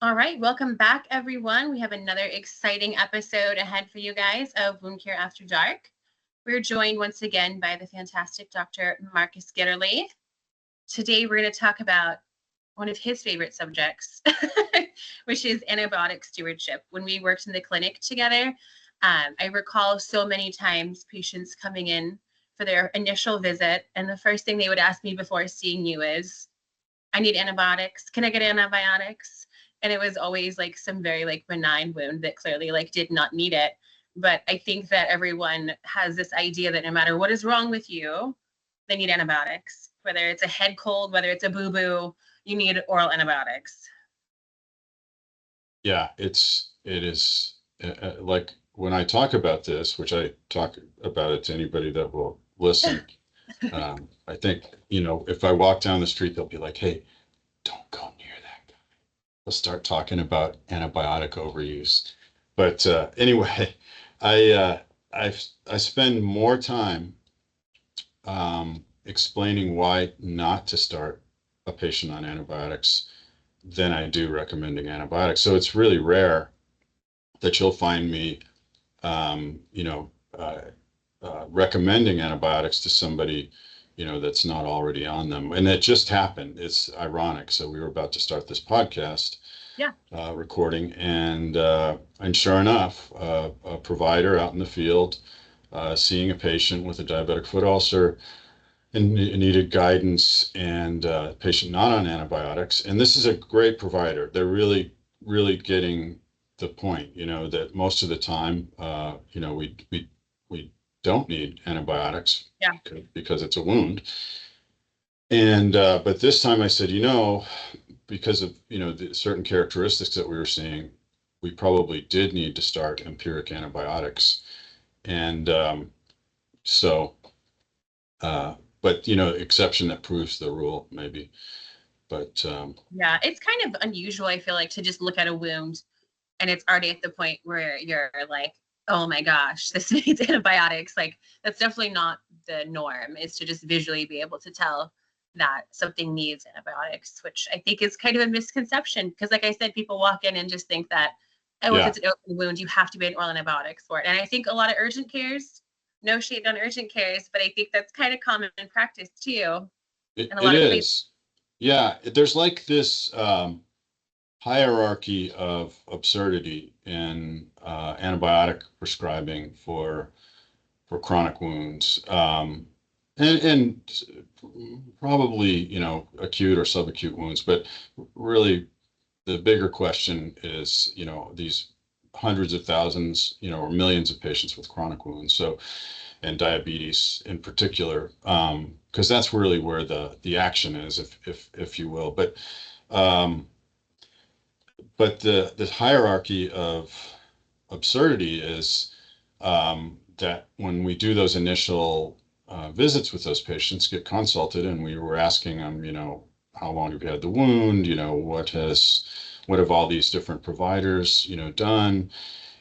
All right, welcome back, everyone. We have another exciting episode ahead for you guys of Wound Care After Dark. We're joined once again by the fantastic Dr. Marcus Gitterly. Today, we're going to talk about one of his favorite subjects, which is antibiotic stewardship. When we worked in the clinic together, I recall so many times patients coming in for their initial visit, and the first thing they would ask me before seeing you is, I need antibiotics. Can I get antibiotics? And it was always like some very like benign wound that clearly like did not need it. But I think that everyone has this idea that no matter what is wrong with you, they need antibiotics. Whether it's a head cold, whether it's a boo-boo, you need oral antibiotics. Yeah, it is like when I talk about this, which I talk about it to anybody that will listen. I think, if I walk down the street, they'll be like, "Hey, don't go near that guy." They'll start talking about antibiotic overuse. But anyway, I I spend more time explaining why not to start a patient on antibiotics than I do recommending antibiotics. So it's really rare that you'll find me, um, you know, uh, recommending antibiotics to somebody, that's not already on them. And it just happened. It's ironic. So we were about to start this podcast Yeah. recording, and sure enough, a provider out in the field seeing a patient with a diabetic foot ulcer and needed guidance, and patient not on antibiotics. And this is a great provider. They're really, really getting the point, that most of the time, we don't need antibiotics Yeah. because it's a wound. And but this time I said, because of the certain characteristics that we were seeing, we probably did need to start empiric antibiotics. And so but exception that proves the rule, maybe. But Yeah. It's kind of unusual, I feel like, to just look at a wound and it's already at the point where you're like, oh my gosh, this needs antibiotics. Like, that's definitely not the norm, is to just visually be able to tell that something needs antibiotics, which I think is kind of a misconception. Because, like I said, people walk in and just think that, oh, if yeah, it's an open wound, you have to be an oral antibiotics for it. And I think a lot of urgent cares, no shade on urgent cares, but I think that's kind of common in practice too, it, in a it lot of places. is. Yeah, there's like this hierarchy of absurdity in antibiotic prescribing for chronic wounds, and probably acute or subacute wounds. But really, the bigger question is, these hundreds of thousands, or millions of patients with chronic wounds. So, and diabetes in particular, because that's really where the action is, if you will. Um, but the hierarchy of absurdity is that when we do those initial visits with those patients, get consulted, and we were asking them, how long have you had the wound? What have all these different providers, done?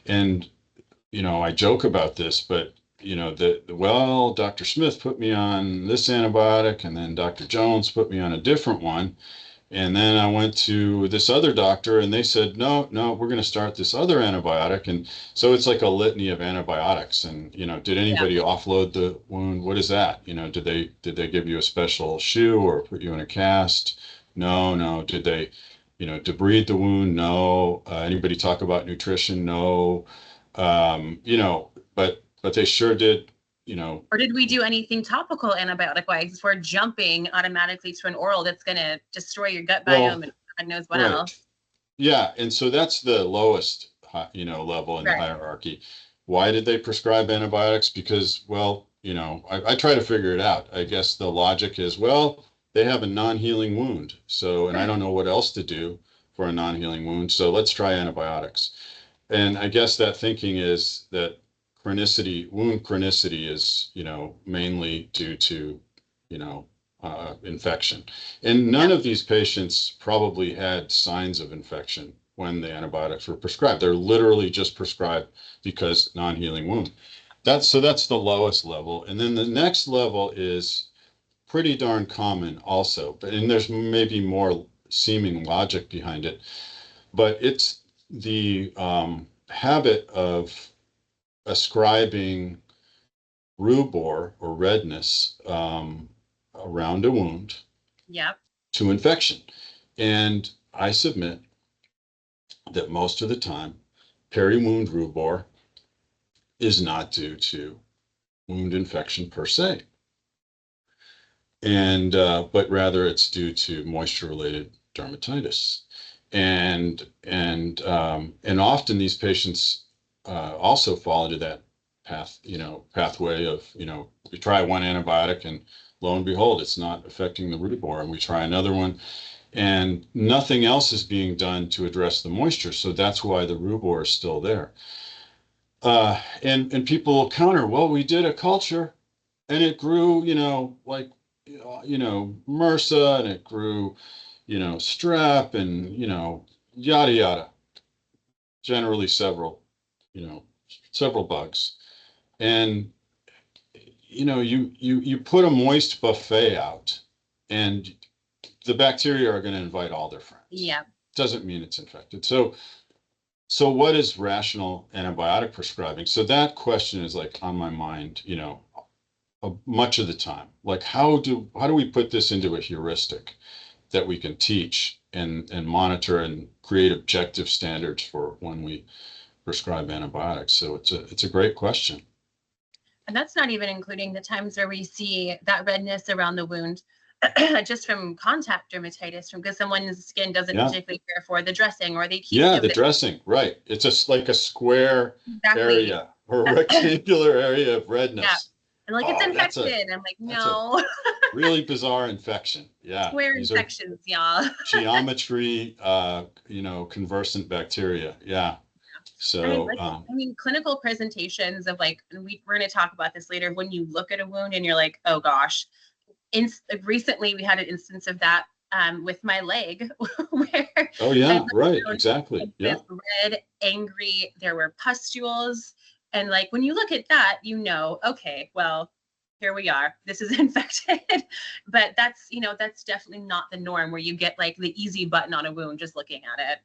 And I joke about this, but well, Dr. Smith put me on this antibiotic, and then Dr. Jones put me on a different one. And then I went to this other doctor, and they said, no, no, we're going to start this other antibiotic. And so it's like a litany of antibiotics. And, did Yeah. anybody offload the wound? What is that? Did they give you a special shoe or put you in a cast? No, no. Did they, debride the wound? No. Anybody talk about nutrition? No. But they sure did, Or did we do anything topical antibiotic wise? We're jumping automatically to an oral that's going to destroy your gut well, biome and God knows what right. else. Yeah, and so that's the lowest, level in the Right. hierarchy. Why did they prescribe antibiotics? Because, well, I try to figure it out. I guess the logic is, well, they have a non-healing wound, so, and I don't know what else to do for a non-healing wound, so let's try antibiotics. And I guess that thinking is that wound chronicity is, mainly due to, you know, infection. And none Yeah. of these patients probably had signs of infection when the antibiotics were prescribed. They're literally just prescribed because non-healing wound. That's the lowest level. And then the next level is pretty darn common also, but and there's maybe more seeming logic behind it. but it's the habit of ascribing rubor or redness around a wound Yep. to infection. And I submit that most of the time, peri-wound rubor is not due to wound infection per se, and but rather it's due to moisture-related dermatitis, and often these patients also fall into that pathway of we try one antibiotic and lo and behold it's not affecting the rubor, and we try another one and nothing else is being done to address the moisture, so that's why the rubor is still there. And people will counter, well, we did a culture and it grew, like, MRSA, and it grew, strep, and, yada, yada, generally you know, several bugs. And, you put a moist buffet out and the bacteria are going to invite all their friends. Yeah. Doesn't mean it's infected. So what is rational antibiotic prescribing? So that question is like on my mind, much of the time. Like how do we put this into a heuristic that we can teach and monitor and create objective standards for when we prescribe antibiotics? So it's a great question. And that's not even including the times where we see that redness around the wound just from contact dermatitis, from because someone's skin doesn't particularly care for the dressing, or they keep the dressing, right? It's just like a square area or a rectangular area of redness. Yeah. And like it's infected. I'm like, no. Really bizarre infection. Yeah. Square infections, y'all. Geometry, conversant bacteria. Yeah. So, I mean, clinical presentations of like, we're going to talk about this later. When you look at a wound and you're like, oh gosh. Recently, we had an instance of that with my leg, where right, exactly, yeah, red, angry. There were pustules, and like when you look at that, okay, well, here we are. This is infected, but that's definitely not the norm where you get like the easy button on a wound just looking at it.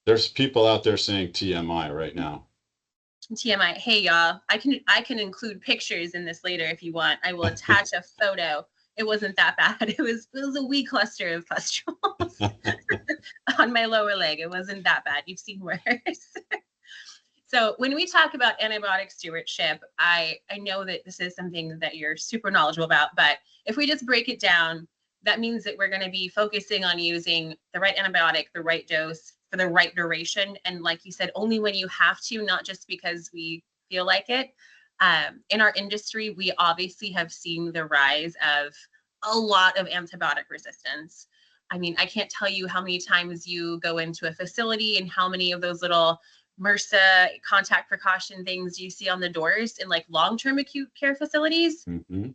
There's people out there saying TMI right now. TMI. Hey y'all, I can include pictures in this later if you want. I will attach a photo. It wasn't that bad. It was a wee cluster of pustules on my lower leg. It wasn't that bad. You've seen worse. So when we talk about antibiotic stewardship, I know that this is something that you're super knowledgeable about, but if we just break it down, that means that we're going to be focusing on using the right antibiotic, the right dose for the right duration. And like you said, only when you have to, not just because we feel like it. In our industry, we obviously have seen the rise of a lot of antibiotic resistance. I mean, I can't tell you how many times you go into a facility and how many of those little MRSA contact precaution things you see on the doors in like long-term acute care facilities. Mm-hmm.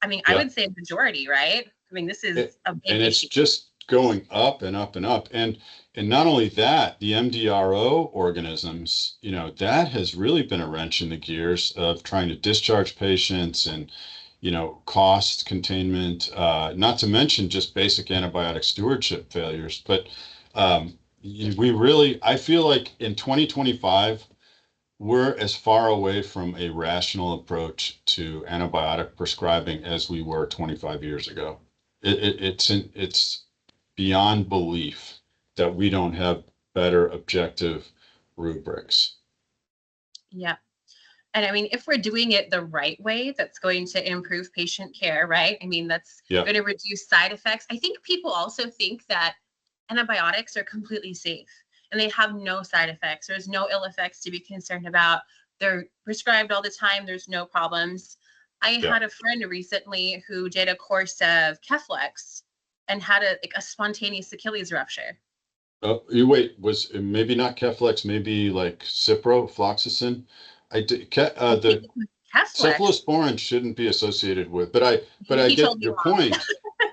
I mean, I would say a majority, right? I mean, this is a big and it's issue. Just going up and up and up. And not only that, the MDRO organisms, that has really been a wrench in the gears of trying to discharge patients and, cost containment, not to mention just basic antibiotic stewardship failures. But I feel like in 2025, we're as far away from a rational approach to antibiotic prescribing as we were 25 years ago. It's beyond belief that we don't have better objective rubrics. Yeah. And I mean, if we're doing it the right way, that's going to improve patient care, right? I mean, that's going to reduce side effects. I think people also think that antibiotics are completely safe and they have no side effects. There's no ill effects to be concerned about. They're prescribed all the time. There's no problems. I had a friend recently who did a course of Keflex and had a spontaneous Achilles rupture. Wait, was it maybe not Keflex, maybe like ciprofloxacin? The cephalosporin shouldn't be associated with, but I get your point.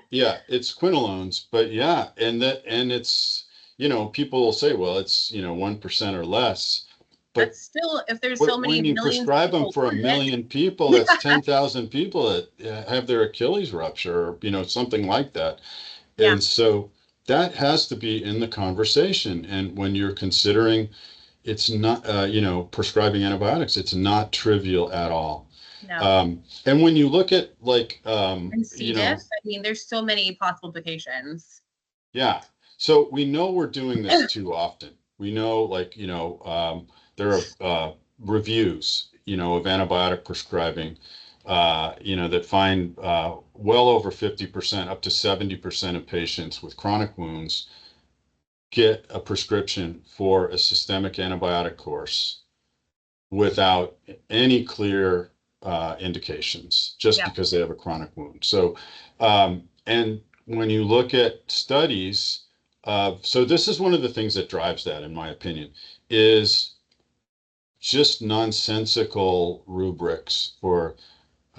Yeah, it's quinolones, but yeah, and it's people will say, well, it's 1% or less, but still, if there's so many when you prescribe them for 1 million people, that's 10,000 people that have their Achilles rupture, or something like that. And so that has to be in the conversation. And when you're considering, it's not, prescribing antibiotics, it's not trivial at all. No. And when you look at like, And C. diff, I mean, there's so many possible applications. yeah. So we know we're doing this too often. We know, like, there are reviews, of antibiotic prescribing, that find well over 50%, up to 70% of patients with chronic wounds get a prescription for a systemic antibiotic course without any clear indications, just because they have a chronic wound. So, and when you look at studies, so this is one of the things that drives that, in my opinion, is just nonsensical rubrics for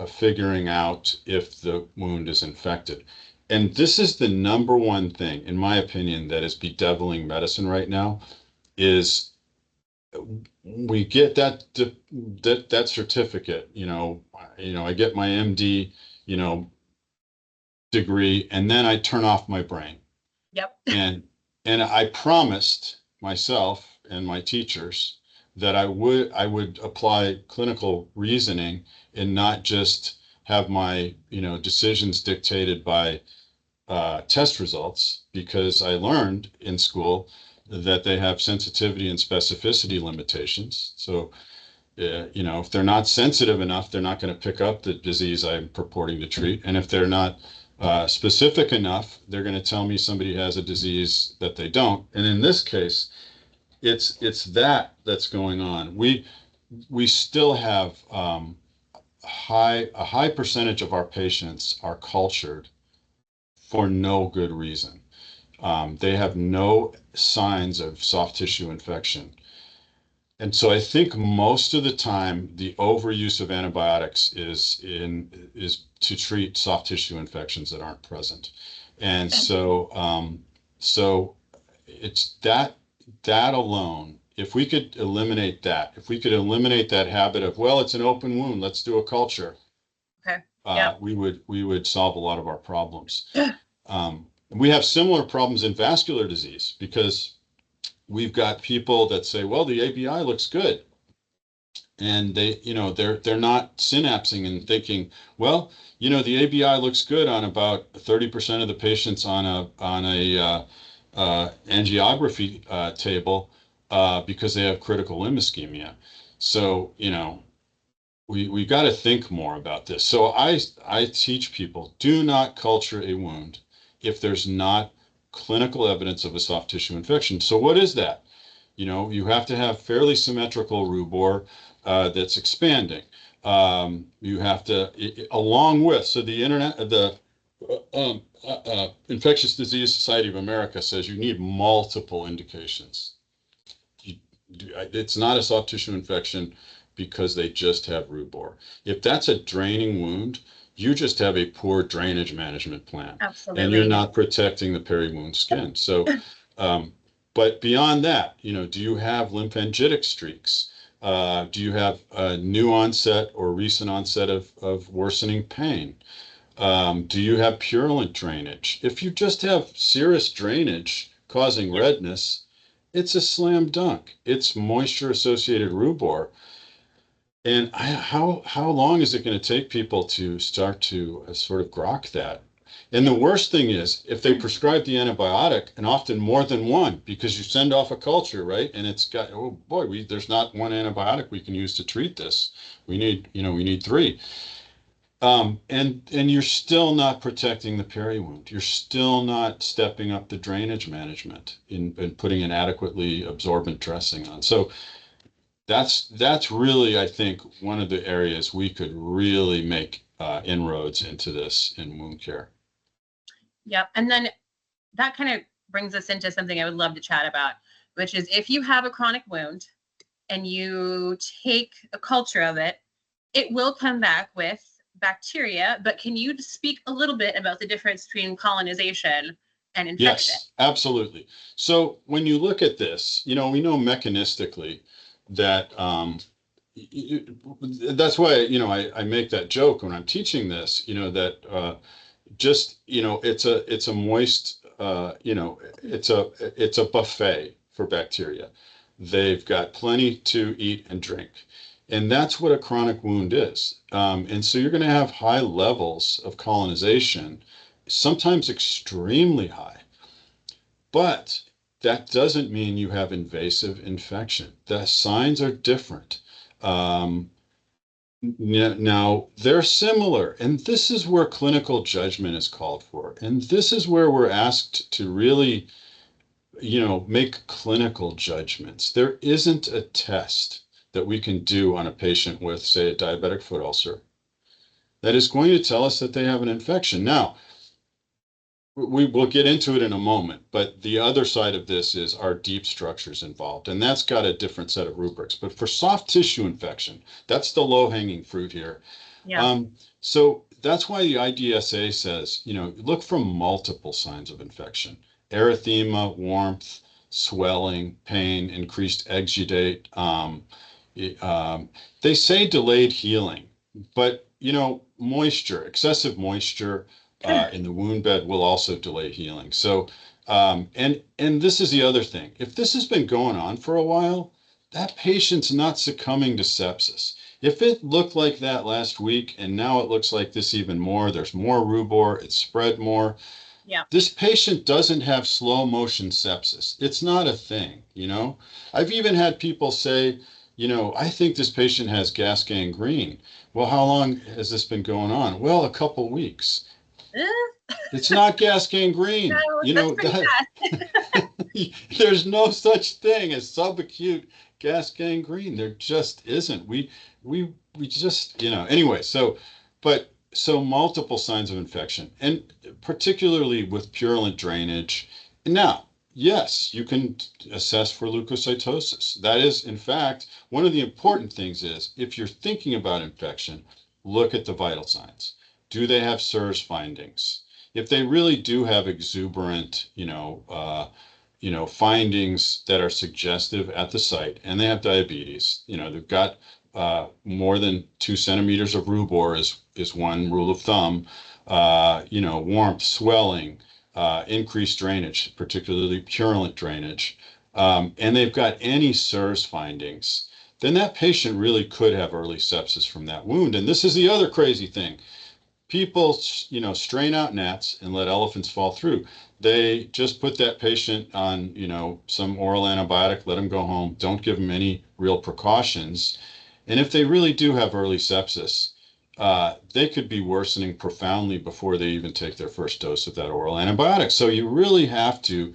figuring out if the wound is infected. And this is the number one thing, in my opinion, that is bedeviling medicine right now, is we get that certificate, I get my MD, you know, degree, and then I turn off my brain. Yep. And I promised myself and my teachers that I would apply clinical reasoning and not just have my, decisions dictated by test results, because I learned in school that they have sensitivity and specificity limitations. So, if they're not sensitive enough, they're not going to pick up the disease I'm purporting to treat. And if they're not specific enough, they're going to tell me somebody has a disease that they don't. And in this case, it's that's going on. We still have a high percentage of our patients are cultured for no good reason. They have no signs of soft tissue infection. And so I think most of the time the overuse of antibiotics is to treat soft tissue infections that aren't present. And so it's that alone. If we could eliminate that, if we could eliminate that habit of, well, it's an open wound, let's do a culture. Okay. Yeah. We would solve a lot of our problems. We have similar problems in vascular disease, because we've got people that say, well, the ABI looks good. And they're not synapsing and thinking, well, the ABI looks good on about 30% of the patients on a angiography table, because they have critical limb ischemia. So, we got to think more about this. So I teach people, do not culture a wound if there's not clinical evidence of a soft tissue infection. So what is that? You have to have fairly symmetrical rubor that's expanding. You have to, along with, so the Infectious Disease Society of America says you need multiple indications. It's not a soft tissue infection because they just have rubor. If that's a draining wound, you just have a poor drainage management plan. Absolutely. And you're not protecting the peri-wound skin. So, but beyond that, do you have lymphangitic streaks? Do you have a new onset or recent onset of worsening pain? Do you have purulent drainage? If you just have serous drainage causing redness, it's a slam dunk. It's moisture-associated rubor. And how long is it going to take people to start to sort of grok that? And the worst thing is, if they prescribe the antibiotic, and often more than one, because you send off a culture, right? And it's got, oh boy, there's not one antibiotic we can use to treat this. We need three. And you're still not protecting the peri-wound. You're still not stepping up the drainage management in putting an adequately absorbent dressing on. So that's really, I think, one of the areas we could really make inroads into this in wound care. Yep. And then that kind of brings us into something I would love to chat about, which is if you have a chronic wound and you take a culture of it, it will come back with bacteria. But can you speak a little bit about the difference between colonization and infection? Yes, absolutely. So when you look at this, we know mechanistically that that's why, I make that joke when I'm teaching this, that just, it's a moist it's a buffet for bacteria. They've got plenty to eat and drink. And that's what a chronic wound is. And so you're going to have high levels of colonization, sometimes extremely high. But that doesn't mean you have invasive infection. The signs are different. Um, Now, they're similar, and this is where clinical judgment is called for. And this is where we're asked to really, make clinical judgments. There isn't a test that we can do on a patient with, say, a diabetic foot ulcer that is going to tell us that they have an infection. Now, we will get into it in a moment, but the other side of this is our deep structures involved, and that's got a different set of rubrics. But for soft tissue infection, that's the low-hanging fruit here. Yeah. So that's why the IDSA says, look for multiple signs of infection: erythema, warmth, swelling, pain, increased exudate. They say delayed healing, but moisture, excessive moisture in the wound bed will also delay healing. So, and this is the other thing. If this has been going on for a while, that patient's not succumbing to sepsis. If it looked like that last week and now it looks like this even more, there's more rubor, it's spread more. Yeah. This patient doesn't have slow motion sepsis. It's not a thing. I've even had people say, I think this patient has gas gangrene. Well, how long has this been going on? Well, a couple weeks. It's not gas gangrene. No, There's no such thing as subacute gas gangrene. There just isn't. We just, anyway, so multiple signs of infection, and particularly with purulent drainage. Now, yes, you can assess for leukocytosis. That is, in fact, one of the important things is if you're thinking about infection, look at the vital signs. Do they have SIRS findings? If they really do have exuberant, findings that are suggestive at the site, and they have diabetes, they've got more than 2 centimeters of rubor is one rule of thumb. Warmth, swelling, increased drainage, particularly purulent drainage, and they've got any SIRS findings, then that patient really could have early sepsis from that wound. And this is the other crazy thing. People, strain out gnats and let elephants fall through. They just put that patient on, some oral antibiotic, let them go home, don't give them any real precautions. And if they really do have early sepsis, they could be worsening profoundly before they even take their first dose of that oral antibiotic. So you really have to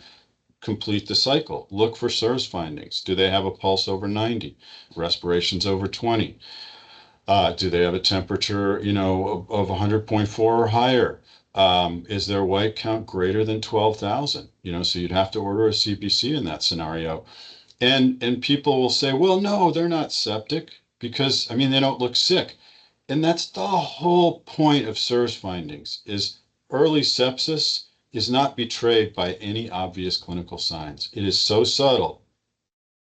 complete the cycle. Look for SIRS findings. Do they have a pulse over 90? Respirations over 20? Do they have a temperature, of 100.4 or higher? Is their white count greater than 12,000? So you'd have to order a CBC in that scenario. And people will say, well, no, they're not septic because, they don't look sick. And that's the whole point of SIRS findings, is early sepsis is not betrayed by any obvious clinical signs. It is so subtle.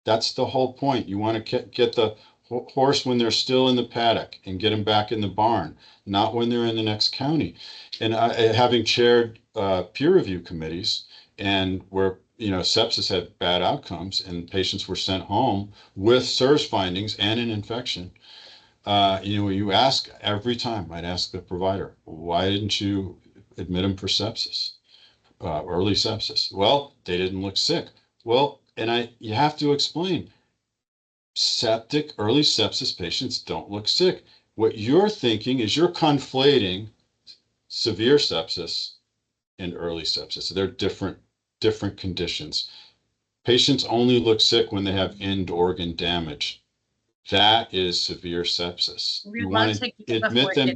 That's the whole point. You want to get the horse when they're still in the paddock and get them back in the barn, not when they're in the next county. And having chaired peer review committees, and where sepsis had bad outcomes and patients were sent home with SIRS findings and an infection, you ask every time, I'd ask the provider, why didn't you admit them for sepsis, early sepsis? Well, they didn't look sick. Well, and you have to explain, septic, early sepsis patients don't look sick. What you're thinking is you're conflating severe sepsis and early sepsis. They're different conditions. Patients only look sick when they have end organ damage. That is severe sepsis. You want to admit them.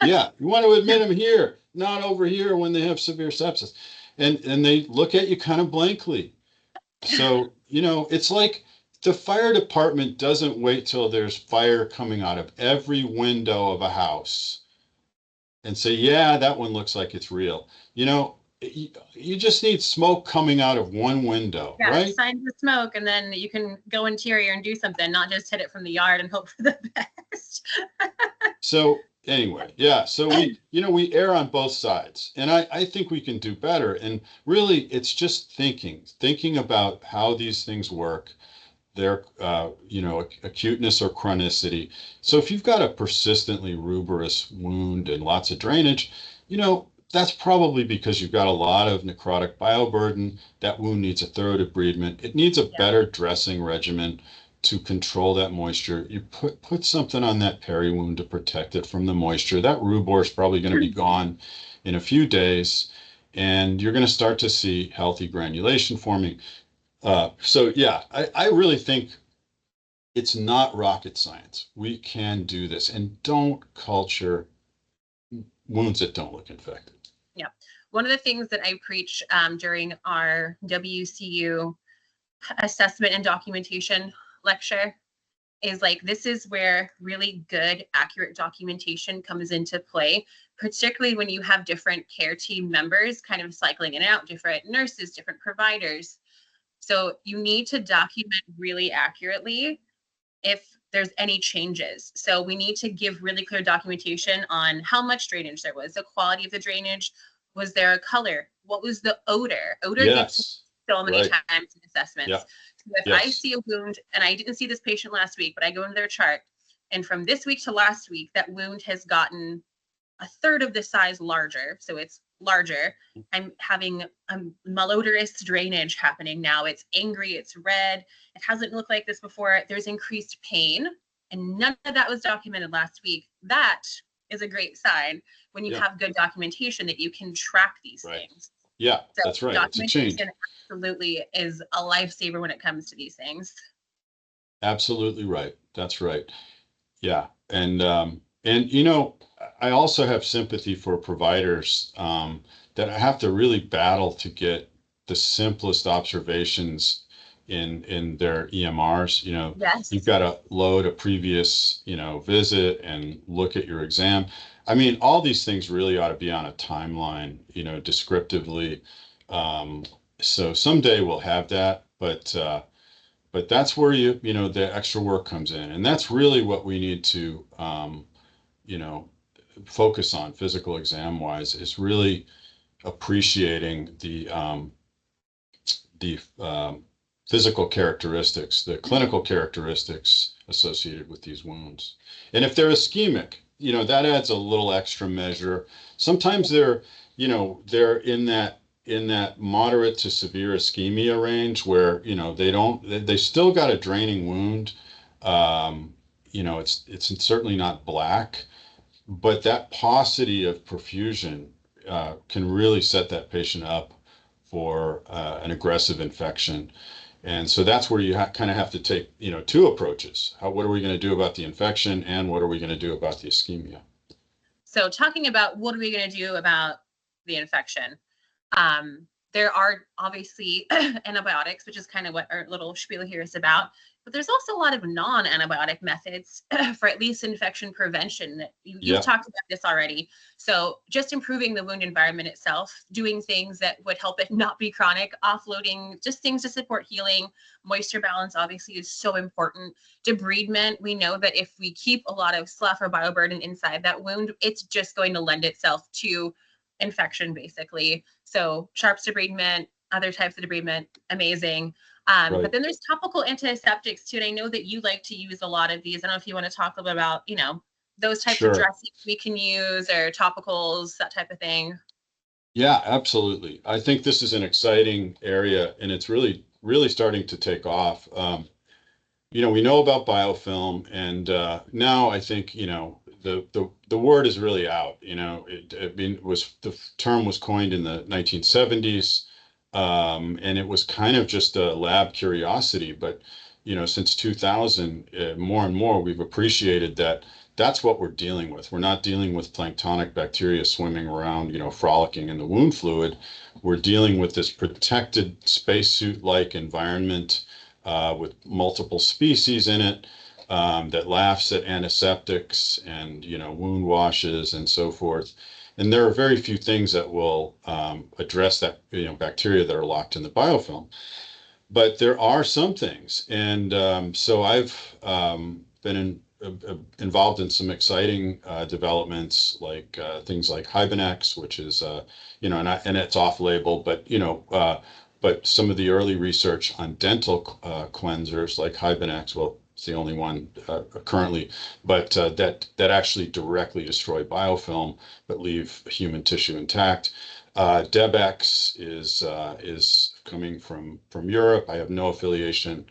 Yeah, you want to admit them here, not over here when they have severe sepsis. And they look at you kind of blankly. So, it's like the fire department doesn't wait till there's fire coming out of every window of a house and say, yeah, that one looks like it's real. You just need smoke coming out of one window, right? Signs of smoke, and then you can go interior and do something, not just hit it from the yard and hope for the best. So anyway, yeah. So we err on both sides, and I think we can do better. And really, it's just thinking about how these things work, their acuteness or chronicity. So if you've got a persistently ruberous wound and lots of drainage, that's probably because you've got a lot of necrotic bioburden. That wound needs a thorough debridement. It needs a Yeah. better dressing regimen to control that moisture. You put something on that peri wound to protect it from the moisture. That rubor is probably going to be gone in a few days, and you're going to start to see healthy granulation forming. So yeah, I really think it's not rocket science. We can do this, and don't culture wounds that don't look infected. Yeah. One of the things that I preach during our WCU assessment and documentation lecture is like, this is where really good, accurate documentation comes into play, particularly when you have different care team members kind of cycling in and out, different nurses, different providers. So you need to document really accurately if there's any changes. So we need to give really clear documentation on how much drainage there was, the quality of the drainage, was there a color, what was the odor? Odor gets Yes. so many Right. times in assessments. Yeah. So if I see a wound, and I didn't see this patient last week, but I go into their chart, and from this week to last week, that wound has gotten a third of the size larger, so it's larger. I'm having malodorous drainage happening now. It's angry, it's red, it hasn't looked like this before. There's increased pain, and none of that was documented last week. That is a great sign when you have good documentation that you can track these things. Yeah, so that's right. It's a change. Documentation absolutely is a lifesaver when it comes to these things. Absolutely right. That's right. Yeah. And I also have sympathy for providers that have to really battle to get the simplest observations in their EMRs. Yes. You've got to load a previous, visit and look at your exam. I mean, all these things really ought to be on a timeline, descriptively. So someday we'll have that, but that's where the extra work comes in, and that's really what we need to you know focus on physical exam wise, is really appreciating the physical characteristics, the clinical characteristics associated with these wounds. And if they're ischemic, that adds a little extra measure. Sometimes they're in that moderate to severe ischemia range where they still got a draining wound. It's certainly not black, but that paucity of perfusion can really set that patient up for an aggressive infection. And so that's where you kind of have to take two approaches. What are we going to do about the infection, and what are we going to do about the ischemia? So talking about what are we going to do about the infection, there are obviously antibiotics, which is kind of what our little spiel here is about. But there's also a lot of non-antibiotic methods for at least infection prevention. You've talked about this already. So just improving the wound environment itself, doing things that would help it not be chronic, offloading, just things to support healing. Moisture balance obviously is so important. Debridement, we know that if we keep a lot of slough or bioburden inside that wound, it's just going to lend itself to infection basically. So sharps debridement, other types of debridement, amazing. Right. But then there's topical antiseptics too, and I know that you like to use a lot of these. I don't know if you want to talk a little bit about, those types of dressings we can use, or topicals, that type of thing. Yeah, absolutely. I think this is an exciting area, and it's really, really starting to take off. We know about biofilm, and now I think the word is really out. The term was coined in the 1970s, and it was kind of just a lab curiosity. But since 2000, more and more we've appreciated that that's what we're dealing with. We're not dealing with planktonic bacteria swimming around, frolicking in the wound fluid. We're dealing with this protected spacesuit-like environment with multiple species in it that laughs at antiseptics and wound washes and so forth. And there are very few things that will address that bacteria that are locked in the biofilm. But there are some things, and so I've been involved in some exciting developments, like things like Hibenex, which is and it's off label, but some of the early research on dental cleansers like Hibenex, well, it's the only one currently, but that actually directly destroy biofilm but leave human tissue intact. Debex is coming from Europe. I have no affiliation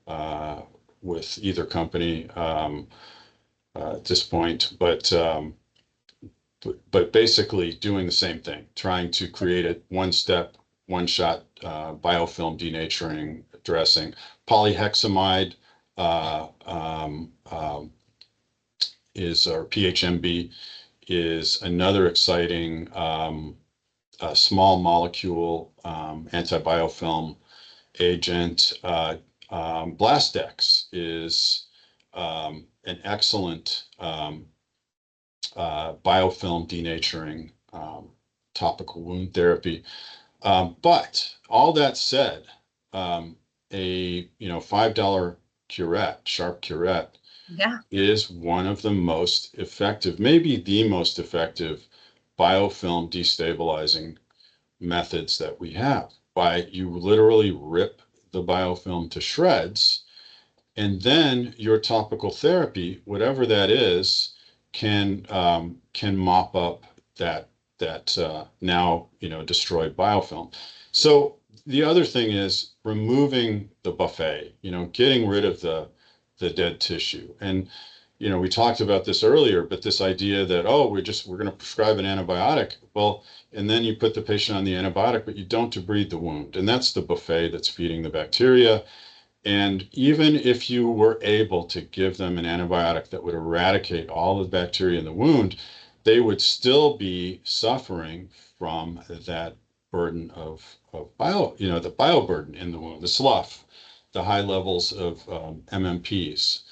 uh, with either company at this point, but basically doing the same thing, trying to create a one-step, one-shot biofilm denaturing dressing. Polyhexamide or PHMB is another exciting small molecule antibiofilm agent. Blastex is an excellent biofilm denaturing topical wound therapy. But all that said, a $5 curette, sharp curette, is one of the most effective, maybe the most effective biofilm destabilizing methods that we have. You literally rip the biofilm to shreds, and then your topical therapy, whatever that is, can mop up that now destroyed biofilm. So the other thing is removing the buffet, getting rid of the dead tissue. And we talked about this earlier, but this idea that, oh, we're going to prescribe an antibiotic. Well, and then you put the patient on the antibiotic, but you don't debride the wound. And that's the buffet that's feeding the bacteria. And even if you were able to give them an antibiotic that would eradicate all the bacteria in the wound, they would still be suffering from that burden of the bioburden in the wound, the slough, the high levels of MMPs.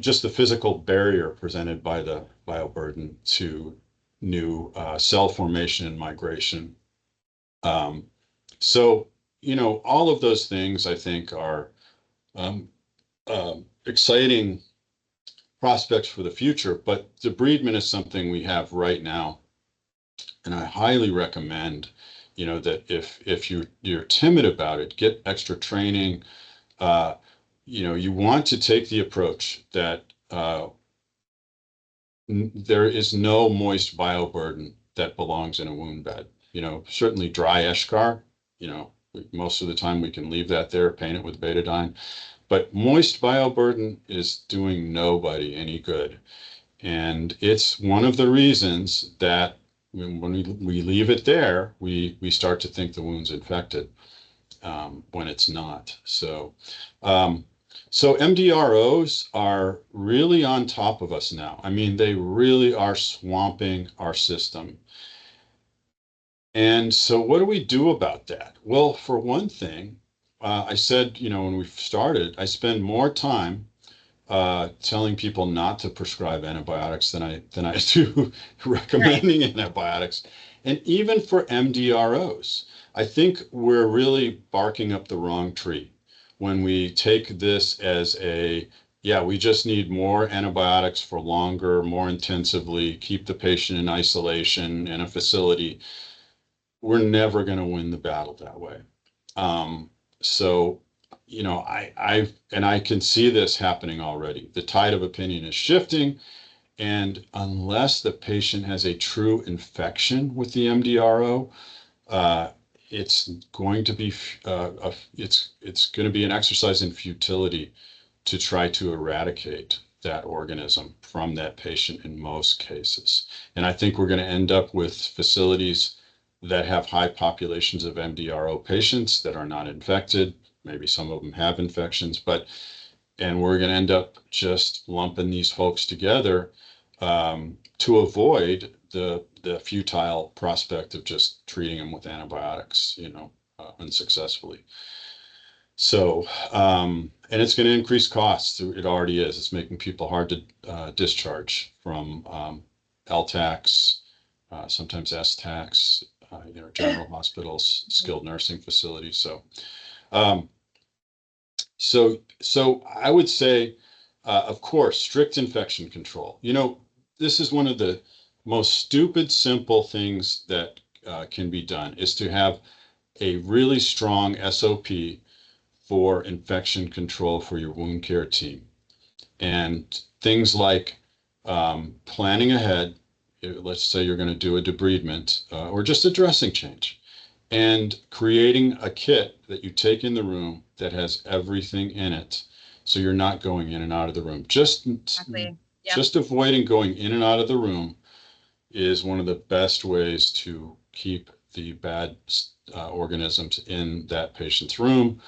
Just the physical barrier presented by the bioburden to new cell formation and migration. So, all of those things I think are exciting prospects for the future, but debridement is something we have right now. And I highly recommend, that if you're timid about it, get extra training. You want to take the approach that there is no moist bioburden that belongs in a wound bed. Certainly dry eschar, most of the time we can leave that there, paint it with betadine. But moist bioburden is doing nobody any good. And it's one of the reasons that when we leave it there, we start to think the wound's infected when it's not. So MDROs are really on top of us now. I mean, they really are swamping our system. And so what do we do about that? Well, for one thing, I said, when we started, I spend more time telling people not to prescribe antibiotics than I do recommending antibiotics. And even for MDROs, I think we're really barking up the wrong tree when we take this as we just need more antibiotics for longer, more intensively, keep the patient in isolation in a facility. We're never going to win the battle that way. So, I can see this happening already. The tide of opinion is shifting, and unless the patient has a true infection with the MDRO, it's going to be it's going to be an exercise in futility to try to eradicate that organism from that patient in most cases. And I think we're going to end up with facilities that have high populations of MDRO patients that are not infected. Maybe some of them have infections, and we're going to end up just lumping these folks together to avoid the futile prospect of just treating them with antibiotics, unsuccessfully. So, and it's going to increase costs. It already is. It's making people hard to discharge from LTACs, sometimes STACs, general hospitals, skilled nursing facilities. So I would say Of course, strict infection control. This is one of the most stupid, simple things that can be done is to have a really strong SOP for infection control for your wound care team. And things like planning ahead, let's say you're going to do a debridement or just a dressing change, and creating a kit that you take in the room that has everything in it. So you're not going in and out of the room. Exactly. Yep. Just avoiding going in and out of the room is one of the best ways to keep the bad organisms in that patient's room,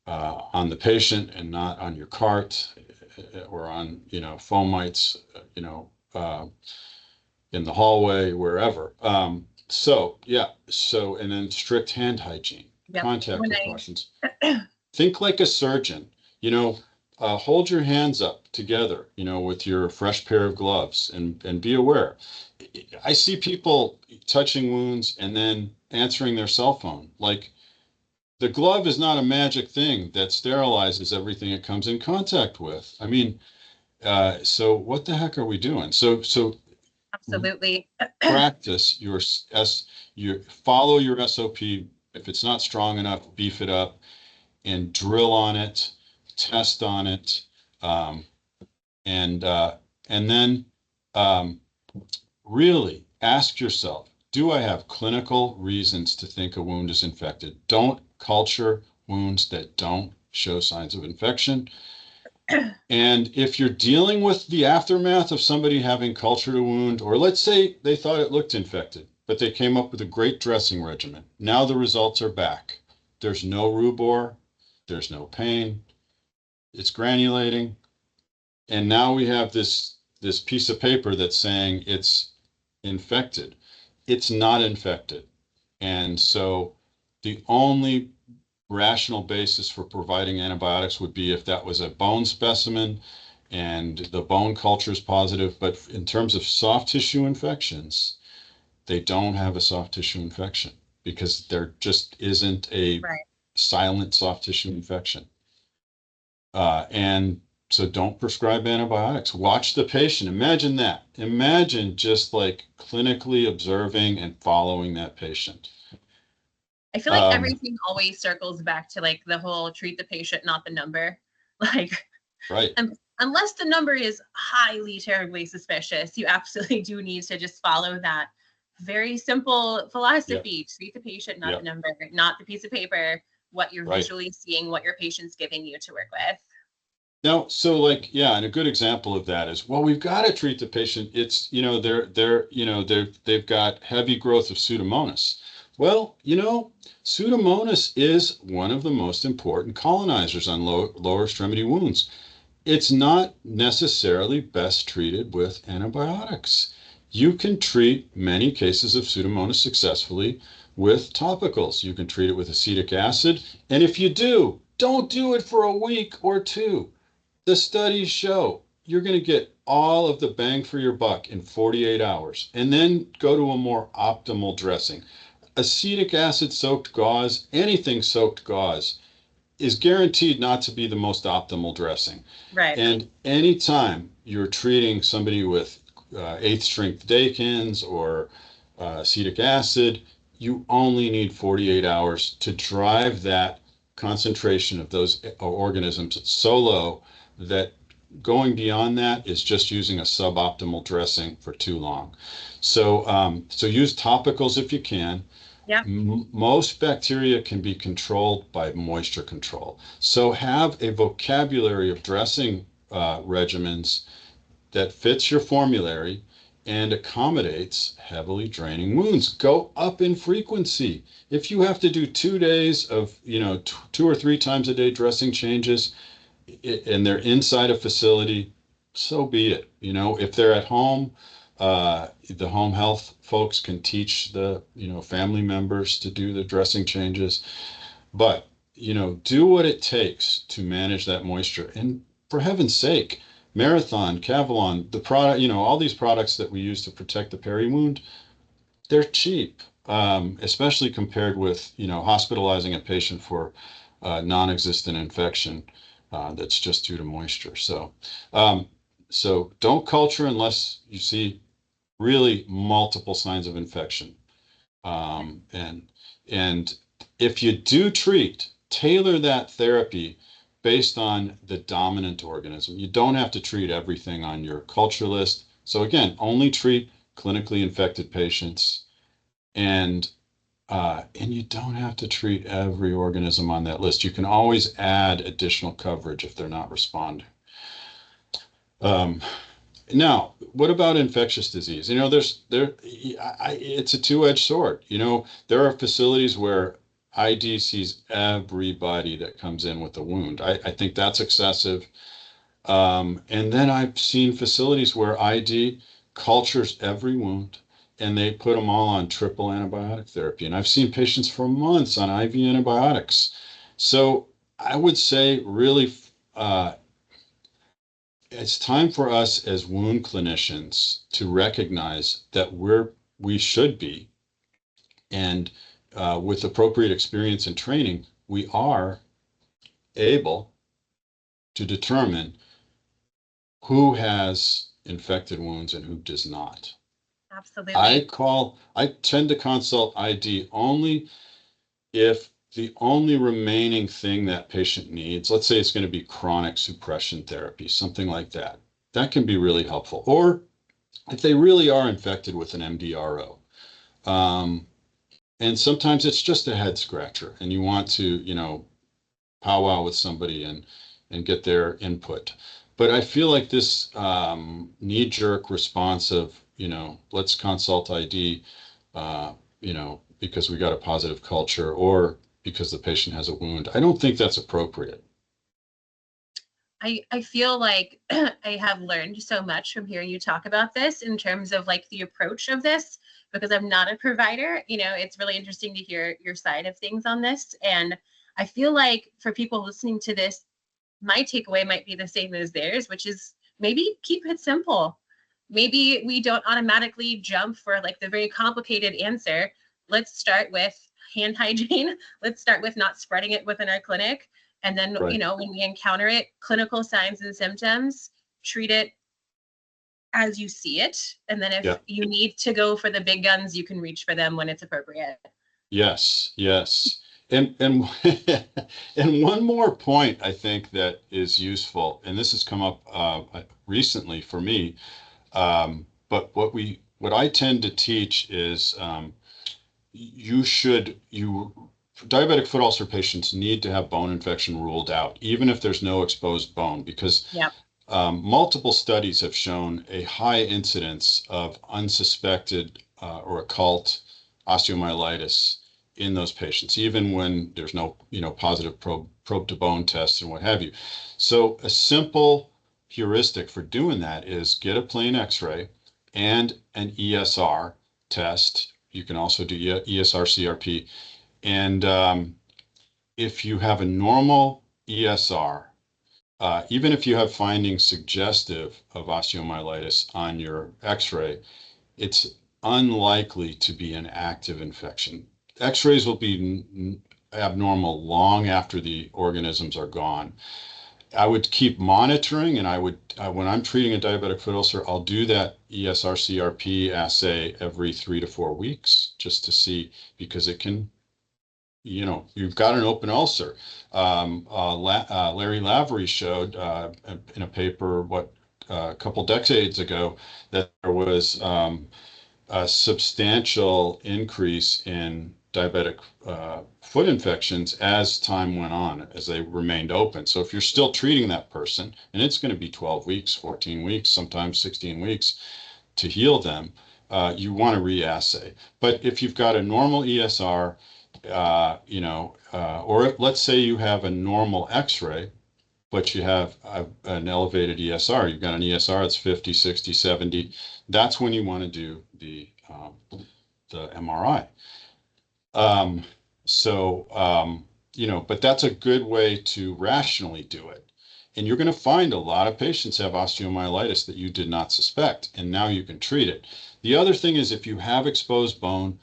on the patient and not on your cart or on, fomites, in the hallway, wherever. And then strict hand hygiene, Yep. contact precautions. Think like a surgeon, hold your hands up together, with your fresh pair of gloves and be aware. I see people touching wounds and then answering their cell phone. Like, the glove is not a magic thing that sterilizes everything it comes in contact with. I mean, so what the heck are we doing? So Absolutely. practice you follow your SOP. If it's not strong enough, beef it up and drill on it, test on it, and then really ask yourself, do I have clinical reasons to think a wound is infected? Don't culture wounds that don't show signs of infection. And if you're dealing with the aftermath of somebody having cultured a wound, or let's say they thought it looked infected, but they came up with a great dressing regimen. Now the results are back. There's no rubor, there's no pain, it's granulating. And now we have this piece of paper that's saying it's infected. It's not infected. And so the only rational basis for providing antibiotics would be if that was a bone specimen and the bone culture is positive. But in terms of soft tissue infections, they don't have a soft tissue infection because there just isn't a silent soft tissue infection. And so don't prescribe antibiotics. Watch the patient. Imagine that. Imagine just like clinically observing and following that patient. I feel like everything always circles back to like the whole treat the patient, not the number. Like, right. Unless the number is highly, terribly suspicious, you absolutely do need to just follow that very simple philosophy. Yep. Treat the patient, not the number, not the piece of paper, what you're visually seeing, what your patient's giving you to work with. Now, so and a good example of that is, well, we've got to treat the patient. It's, they've got heavy growth of Pseudomonas. Well, Pseudomonas is one of the most important colonizers on lower extremity wounds. It's not necessarily best treated with antibiotics. You can treat many cases of Pseudomonas successfully with topicals. You can treat it with acetic acid. And if you do, don't do it for a week or two. The studies show you're going to get all of the bang for your buck in 48 hours, and then go to a more optimal dressing. Acetic acid soaked gauze, anything soaked gauze, is guaranteed not to be the most optimal dressing. Right. And anytime you're treating somebody with eighth strength Dakins or acetic acid, you only need 48 hours to drive that concentration of those organisms so low that going beyond that is just using a suboptimal dressing for too long. So use topicals if you can. Yeah. Most bacteria can be controlled by moisture control. So have a vocabulary of dressing regimens that fits your formulary and accommodates heavily draining wounds. Go up in frequency. If you have to do 2 days of, 2 or 3 times a day dressing changes, and they're inside a facility, so be it. If they're at home, the home health folks can teach the, family members to do the dressing changes. But, do what it takes to manage that moisture. And for heaven's sake, Marathon, Cavalon, the product, all these products that we use to protect the peri wound, they're cheap, especially compared with, hospitalizing a patient for non-existent infection. that's just due to moisture. So don't culture unless you see really multiple signs of infection. Um, and and if you do treat, tailor that therapy based on the dominant organism. You don't have to treat everything on your culture list. So again, only treat clinically infected patients, and you don't have to treat every organism on that list. You can always add additional coverage if they're not responding. Um, Now, what about infectious disease? It's a two-edged sword. There are facilities where ID sees everybody that comes in with a wound. I think that's excessive. And then I've seen facilities where ID cultures every wound and they put them all on triple antibiotic therapy. And I've seen patients for months on IV antibiotics. So I would say really, it's time for us as wound clinicians to recognize that we should be, and with appropriate experience and training, we are able to determine who has infected wounds and who does not. Absolutely. I tend to consult ID only if the only remaining thing that patient needs, let's say it's going to be chronic suppression therapy, something like that, that can be really helpful. Or if they really are infected with an MDRO. Um, and sometimes it's just a head scratcher and you want to, powwow with somebody and get their input. But I feel like this knee-jerk response of, let's consult ID, because we got a positive culture or because the patient has a wound. I don't think that's appropriate. I feel like I have learned so much from hearing you talk about this in terms of like the approach of this, because I'm not a provider. It's really interesting to hear your side of things on this. And I feel like for people listening to this, my takeaway might be the same as theirs, which is maybe keep it simple. Maybe we don't automatically jump for like the very complicated answer. Let's start with hand hygiene. Let's start with not spreading it within our clinic. And then, Right. when we encounter it, clinical signs and symptoms, treat it as you see it. And then if Yeah. you need to go for the big guns, you can reach for them when it's appropriate. Yes. Yes. And and one more point I think that is useful, and this has come up recently for me. But what I tend to teach is diabetic foot ulcer patients need to have bone infection ruled out, even if there's no exposed bone, because Yep. multiple studies have shown a high incidence of unsuspected or occult osteomyelitis in those patients, even when there's no, positive probe to bone tests and what have you. So a simple heuristic for doing that is get a plain X-ray and an ESR test. You can also do ESR CRP. And if you have a normal ESR, even if you have findings suggestive of osteomyelitis on your X-ray, it's unlikely to be an active infection. X-rays will be abnormal long after the organisms are gone. I would keep monitoring, and I would, when I'm treating a diabetic foot ulcer, I'll do that ESR CRP assay every 3 to 4 weeks just to see, because it can, you've got an open ulcer. Larry Lavery showed in a paper, a couple decades ago, that there was a substantial increase in diabetic foot infections as time went on, as they remained open. So if you're still treating that person, and it's going to be 12 weeks, 14 weeks, sometimes 16 weeks to heal them, you want to reassay. But if you've got a normal ESR, or let's say you have a normal X-ray, but you have an elevated ESR, you've got an ESR that's 50, 60, 70, that's when you want to do the MRI. Um, but that's a good way to rationally do it. And you're going to find a lot of patients have osteomyelitis that you did not suspect, and now you can treat it. The other thing is if you have exposed bone,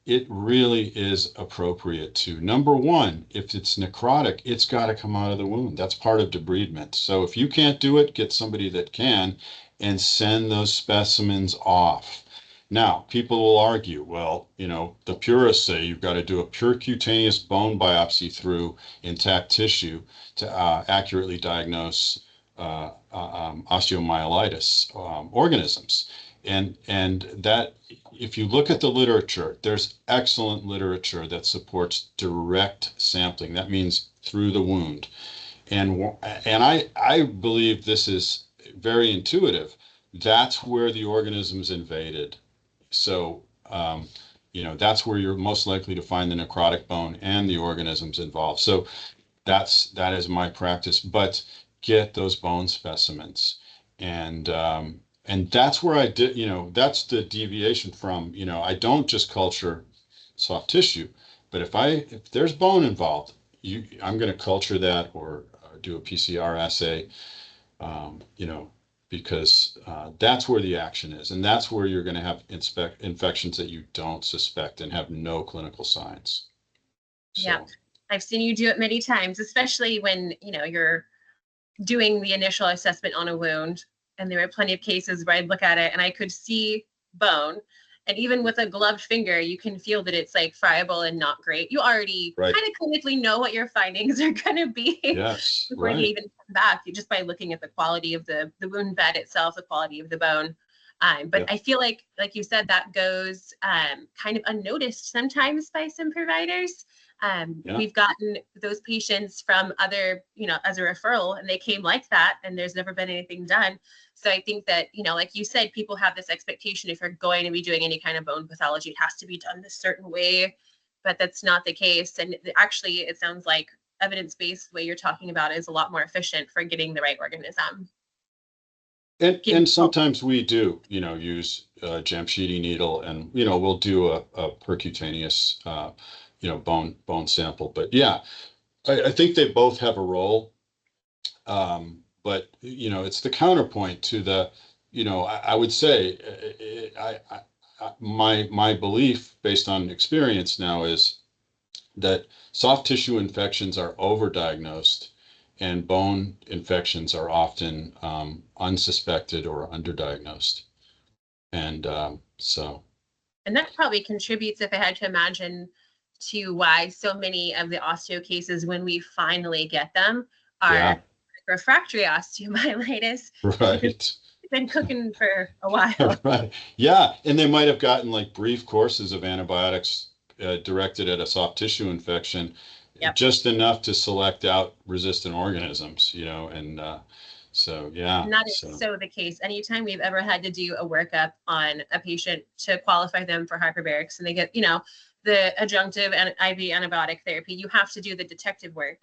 it really is appropriate to, number one, if it's necrotic, it's got to come out of the wound. That's part of debridement. So if you can't do it, get somebody that can and send those specimens off. Now, people will argue, well, the purists say you've got to do a percutaneous bone biopsy through intact tissue to accurately diagnose osteomyelitis organisms. And that, if you look at the literature, there's excellent literature that supports direct sampling. That means through the wound. And I believe this is very intuitive. That's where the organism's invaded. So, that's where you're most likely to find the necrotic bone and the organisms involved. So that is my practice. But get those bone specimens, and that's where I did. That's the deviation from. I don't just culture soft tissue, but if there's bone involved, I'm going to culture that or do a PCR assay. You know, because that's where the action is, and that's where you're going to have infections that you don't suspect and have no clinical signs. So. Yeah, I've seen you do it many times, especially when you're doing the initial assessment on a wound, and there were plenty of cases where I'd look at it and I could see bone, and even with a gloved finger, you can feel that it's like friable and not great. You already kind of clinically know what your findings are going to be before they even come back, just by looking at the quality of the wound bed itself, the quality of the bone. But I feel like you said, that goes kind of unnoticed sometimes by some providers. We've gotten those patients from other, as a referral, and they came like that, and there's never been anything done. So I think that, like you said, people have this expectation, if you're going to be doing any kind of bone pathology, it has to be done this certain way, but that's not the case. And actually, it sounds like evidence-based way you're talking about is a lot more efficient for getting the right organism. And sometimes we do, use a Jamshidi needle, and we'll do a percutaneous, bone sample. But yeah, I think they both have a role. But it's the counterpoint to the, I would say, my belief based on experience now is that soft tissue infections are overdiagnosed, and bone infections are often unsuspected or underdiagnosed. And so. And that probably contributes, if I had to imagine, to why so many of the osteo cases, when we finally get them, are refractory osteomyelitis. Right. It's been cooking for a while. Right. Yeah. And they might have gotten like brief courses of antibiotics directed at a soft tissue infection, just enough to select out resistant organisms, and so, yeah. And that is so the case. Anytime we've ever had to do a workup on a patient to qualify them for hyperbarics, and they get, the adjunctive and IV antibiotic therapy, you have to do the detective work,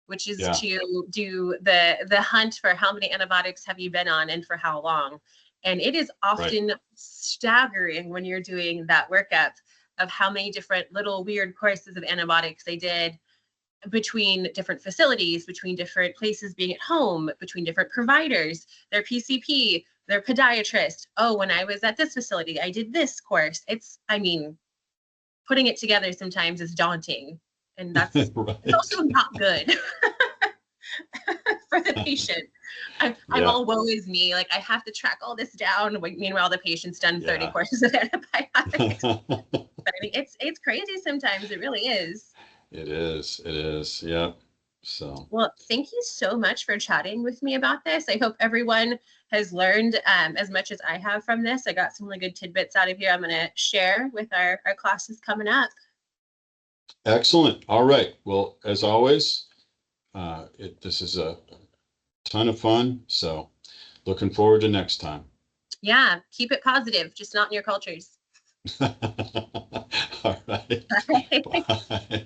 which is to do the hunt for how many antibiotics have you been on and for how long. And it is often staggering when you're doing that workup of how many different little weird courses of antibiotics they did between different facilities, between different places being at home, between different providers, their PCP, their podiatrist. Oh, when I was at this facility, I did this course. Putting it together sometimes is daunting, and that's it's also not good for the patient. I'm all woe is me. Like, I have to track all this down. Meanwhile, the patient's done 30 courses of antibiotics. But I mean, it's crazy sometimes. It really is. It is. Yeah. So. Well, thank you so much for chatting with me about this. I hope everyone has learned as much as I have from this. I got some really good tidbits out of here I'm going to share with our classes coming up. Excellent. All right. Well, as always, this is a ton of fun. So looking forward to next time. Yeah. Keep it positive, just not in your cultures. All right. Bye. Bye.